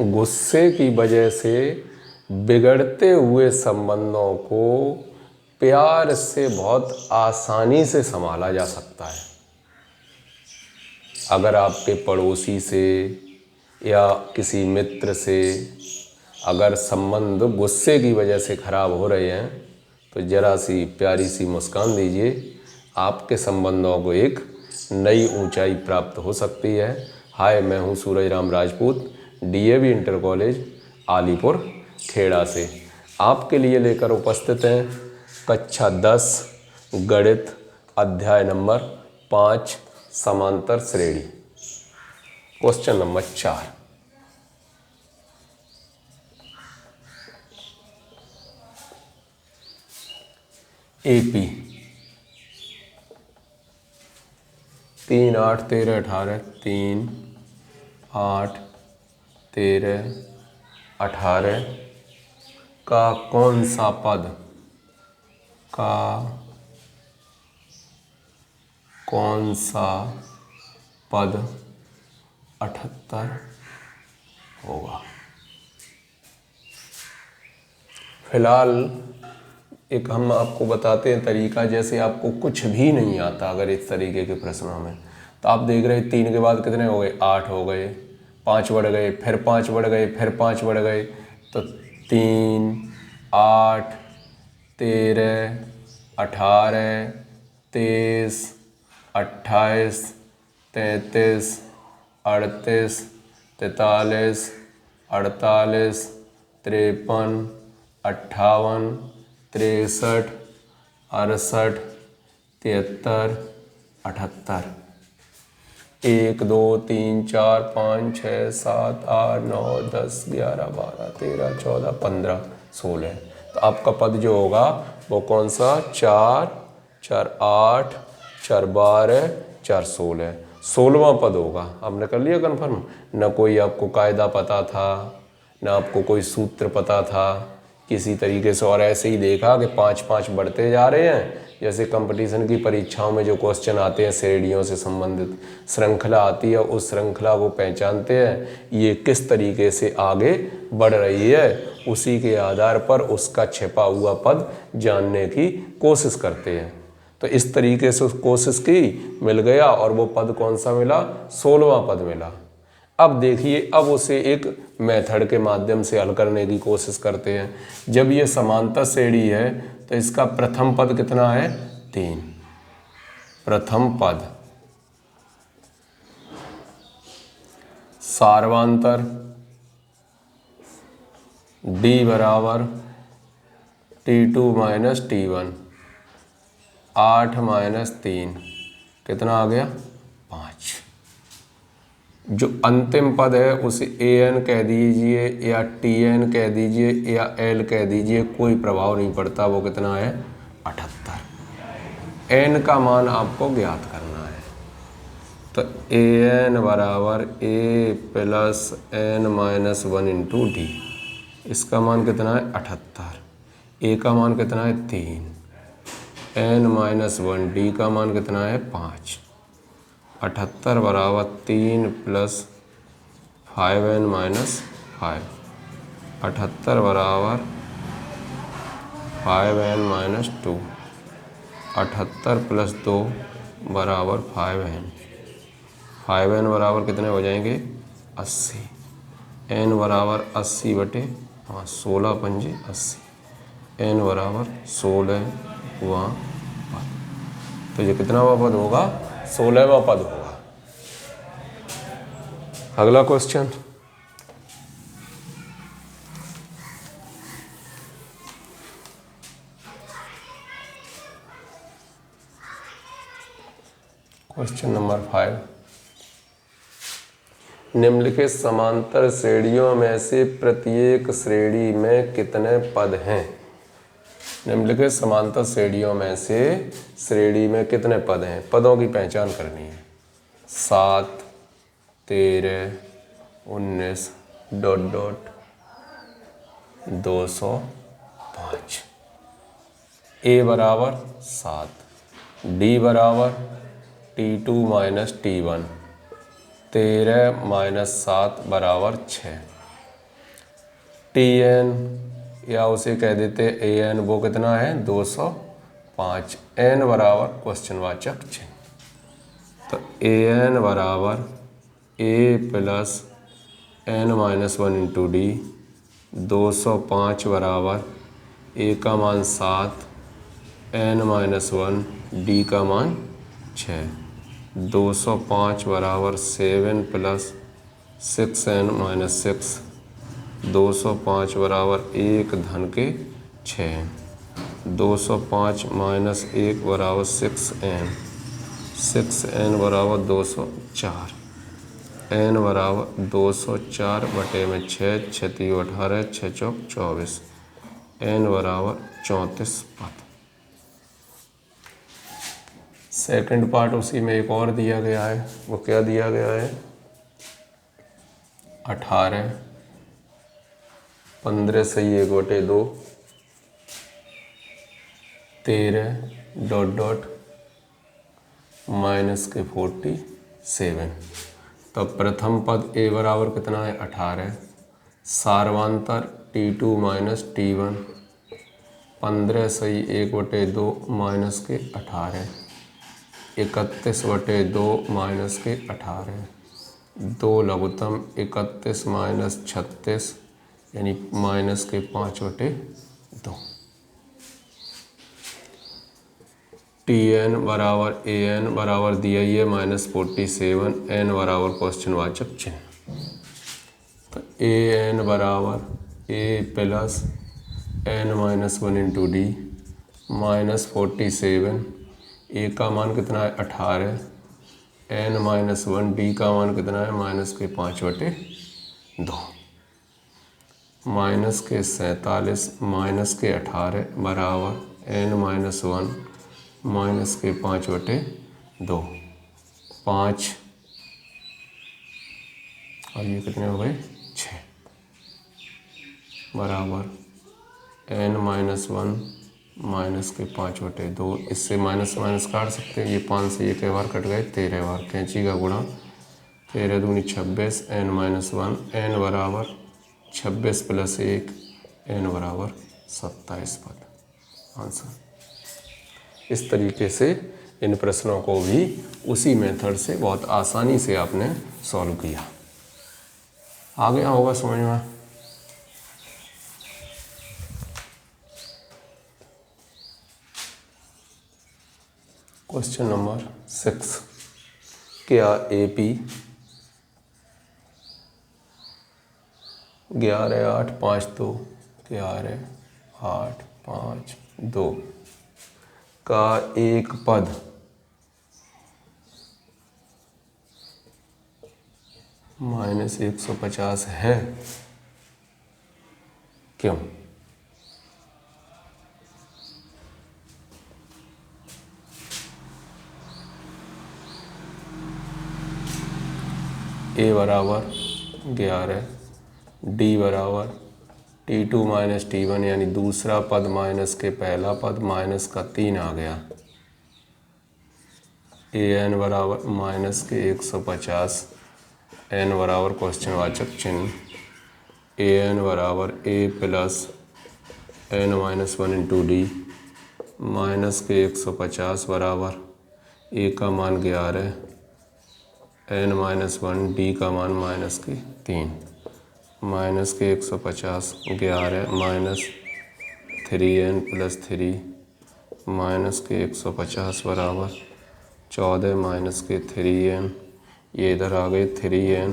गुस्से की वजह से बिगड़ते हुए संबंधों को प्यार से बहुत आसानी से संभाला जा सकता है। अगर आपके पड़ोसी से या किसी मित्र से अगर संबंध गुस्से की वजह से खराब हो रहे हैं तो जरा सी प्यारी सी मुस्कान दीजिए, आपके संबंधों को एक नई ऊंचाई प्राप्त हो सकती है। हाय, मैं हूं Suraj Ram Rajput, DAV inter college Alipur Kheda से आपके लिए लेकर उपस्थित हैं कक्षा 10 गणित अध्याय नंबर 5 समांतर श्रेणी। Question number 4। एपी 3, 8, 13, 18 3, 8, 13, 18 का कौन सा पद कौन सा पद 78 होगा? फिलहाल एक हम आपको बताते हैं तरीका। जैसे आपको कुछ भी नहीं आता अगर इस तरीके के प्रश्नों में, तो आप देख रहे 3 के बाद कितने हो गए? 8 हो गए, 5 बढ़ गए, फिर 5 बढ़ गए, फिर 5 बढ़ गए, तो 3, 8, 13, 18, 23, 28, 33, 38, 43, 48, 53, 58, 63, 68, 73, 78। 1, 2, 3, 4, 5, 6, 7, 8, 9, 10, 11, 12, 13, 14, 15, 16। तो आपका पद जो होगा वो कौन सा? 4, 4, 8, 4, 12, 4, 16, 16वां पद होगा। आपने कर लिया कन्फर्म? न कोई आपको कायदा पता था, न आपको कोई सूत्र पता था किसी तरीके से, और ऐसे ही देखा कि 5-5 बढ़ते जा रहे हैं। जैसे कंपटीशन की परीक्षाओं में जो क्वेश्चन आते हैं श्रेणियों से संबंधित श्रृंखला आती है, उस श्रृंखला को पहचानते हैं ये किस तरीके से आगे बढ़ रही है, उसी के आधार पर उसका छिपा हुआ पद जानने की कोशिश करते हैं। तो इस तरीके से उस कोशिश की, मिल गया, और वो पद कौन सा मिला? 16वां पद मिला। अब देखिए, अब उसे एक मेथड के माध्यम से हल करने की कोशिश करते हैं। जब ये समांतर श्रेणी है तो इसका प्रथम पद कितना है? 3। प्रथम पद सार्वांतर d बराबर T2 माइनस T1, 8 माइनस 3 कितना आ गया? 5। जो अंतिम पद है उसे an कह दीजिए या tn कह दीजिए या l कह दीजिए, कोई प्रभाव नहीं पड़ता। वो कितना है? 78। n का मान आपको ज्ञात करना है। तो an बराबर a plus n minus 1 into D. इसका मान कितना है? 78। a का मान कितना है? 3। n माइनस 1 डी का मान कितना है? 5। 78 बराबर 3 प्लस 5n माइनस 5। 78 बराबर 5n माइनस 2। 78 प्लस 2 बराबर 5n। 5n बराबर कितने हो जाएंगे? 80। n बराबर 80 बटे 16 पंजे 80। n बराबर 16वां पद। तो ये कितनावां पद होगा? 16वां पद होगा। अगला क्वेश्चन। Question number 5। निम्नलिखित समांतर श्रेणियों में से प्रत्येक श्रेणी में कितने पद हैं? निम्नलिखित समांतर श्रेणियों में से श्रेणी में कितने पद हैं? पदों की पहचान करनी है। 7, 13, 19, ... 205। a बराबर 7, d बराबर T2 माइनस T1, 13 माइनस 7 बराबर 6। Tn या उसे कह देते An, वो कितना है 205। n बराबर क्वेश्चनवाचक चिन्ह। तो An बराबर a plus n minus 1 into D. 205 बराबर a का मान 7, n माइनस 1, d का मान 6। 205 बराबर 7 प्लस 6n माइनस 6। 205 बराबर 1 धन के 6। 205 माइनस 1 बराबर 6n। 6n बराबर 204। n बराबर 204 बटे में 6, 6 3 18, 6 चौक 24। n बराबर 34 पद। सेकंड पार्ट उसी में एक और दिया गया है। वो क्या दिया गया है? 18, 15 सही 1 बटे 2, 13 डॉट डॉट माइनस के 47। तो प्रथम पद a बराबर कितना है 18। सार्वांतर T2 माइनस T1, 15 सही 1 बटे 2 माइनस के 18, 31 बटे 2 माइनस के 18। 2 लघुत्तम 31 माइनस 36 यानी माइनस के 5 बटे 2। Tn बराबर An बराबर दिया ही है माइनस 47, n बराबर क्वेश्चनवाचक चिन्ह। तो An बराबर a plus n minus 1 into D. Minus 47, a का मान कितना है 18, n माइनस 1, d का मान कितना है माइनस के 5 बटे 2। माइनस के 47 माइनस के 18 बराबर n माइनस 1 माइनस के 5 बटे 2। 5 और ये कितने हो गए 6 बराबर n माइनस 1 माइनस के 5 बटे 2। इससे माइनस माइनस काट सकते हैं। ये 5 से ये कई बार कट गए 13 बार। कैंची का गुणा 13 दूनी 26, n माइनस 1, n बराबर 26 प्लस 1, n बराबर 27 पद। आंसर। इस तरीके से इन प्रश्नों को भी उसी मेथड से बहुत आसानी से आपने सॉल्व किया। आ गया होगा समझ में। Question number 6। क्या AP 11 8 5 2 11 8 5 2 का एक पद माइनस 150 है? क्यों? a बराबर 11, d बराबर T2 माइनस T1 यानी दूसरा पद माइनस के पहला पद माइनस का 3 आ गया। An बराबर माइनस के 150, n बराबर क्वेश्चनवाचक चिन्ह। An बराबर a plus n minus 1 into D. Minus के 150 बराबर a का मान 11, n माइनस 1, d का मान माइनस के 3। माइनस के 150 11 माइनस 3n प्लस 3 माइनस के 150 बराबर 14 माइनस के 3n। ये इधर आ गए 3n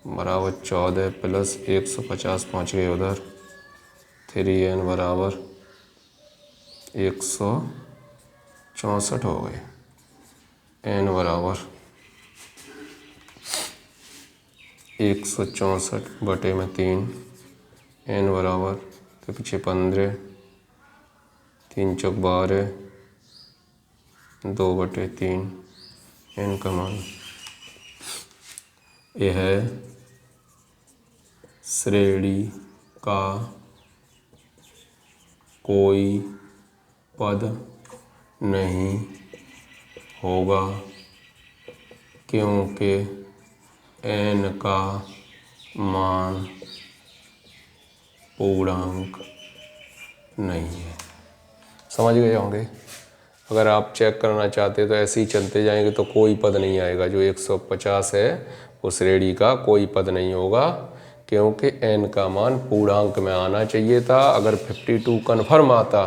बराबर 14 प्लस 150 पहुँच गए उधर। 3n बराबर 164 हो गए। n बराबर 164 बटे में 3, n बराबर तो पीछे 15, 3 चौक 12, 2 बटे 3, n का मान। यह श्रेणी का कोई पद नहीं होगा क्योंकि n का मान पूर्णांक नहीं है। समझ गए होंगे। अगर आप चेक करना चाहते तो ऐसे ही चलते जाएंगे तो कोई पद नहीं आएगा। जो 150 है वो श्रेणी का कोई पद नहीं होगा, क्योंकि n का मान पूर्णांक में आना चाहिए था। अगर 52 कन्फर्म आता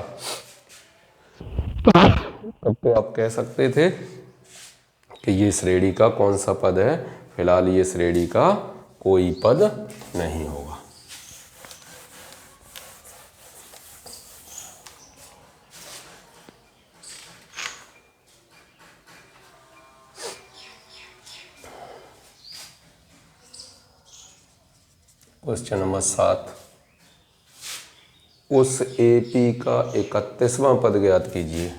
तब तो आप कह सकते थे कि ये श्रेणी का कौन सा पद है। फिलहाल ये श्रेणी का कोई पद नहीं होगा। क्वेश्चन नंबर 7, उस एपी का 31वां पद ज्ञात कीजिए।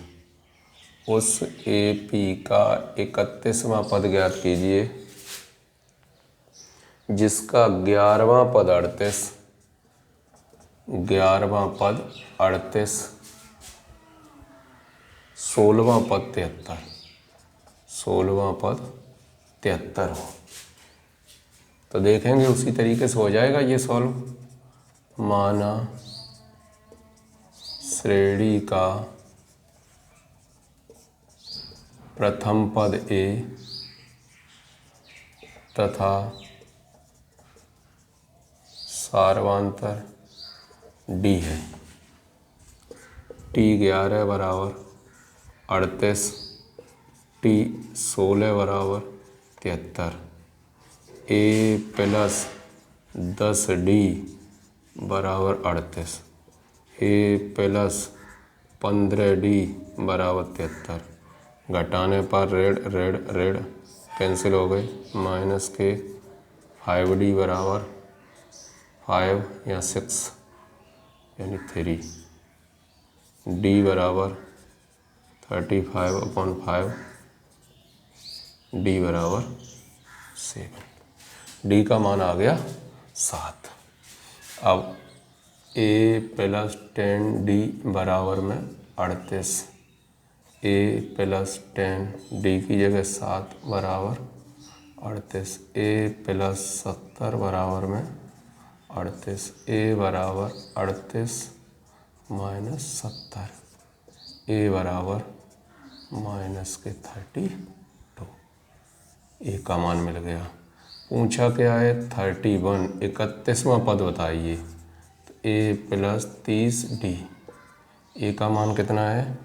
उस एपी का 31वां पद ज्ञात कीजिए जिसका 11वां पद 38, 11वां पद 38, 16वां पद 73, 16वां पद 73 हो। तो देखेंगे उसी तरीके से हो जाएगा ये सॉल्व। माना श्रेणी का प्रथम पद ए तथा सार्वांतर डी है। टी 11 बराबर 38, टी 16 बराबर 73, ए प्लस 10 डी बराबर 38, ए प्लस 15 डी बराबर 73। घटाने पर रेड कैंसिल हो गए। माइनस के 5 डी बराबर 5 या 6 यानी 3, डी बराबर 35/5, डी बराबर 7। डी का मान आ गया 7। अब ए प्लस 10 डी बराबर में 38, ए प्लस 10 डी की जगह 7 बराबर 38, ए प्लस 70 बराबर में 38, ए बराबर 38 माइनस 70, ए बराबर माइनस के 32। ए का मान मिल गया। पूछा क्या है 31, 31वां पद बताइए। तो ए प्लस 30 डी, ए का मान कितना है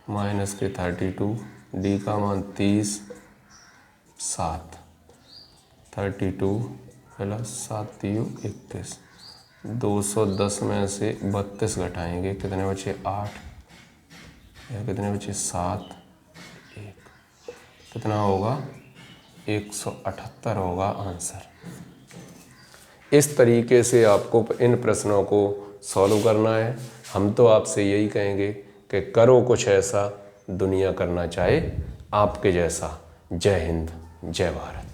माइनस के 32, डी का मान 30, 7, 32 प्लस 7 31, 210 में से 32 घटाएंगे कितने बचे 8, या कितने बचे 7, 1 कितना होगा 178 होगा आंसर। इस तरीके से आपको इन प्रश्नों को सॉल्व करना है। हम तो आपसे यही कहेंगे कि करो कुछ ऐसा दुनिया करना चाहे आपके जैसा। जय हिंद, जय भारत।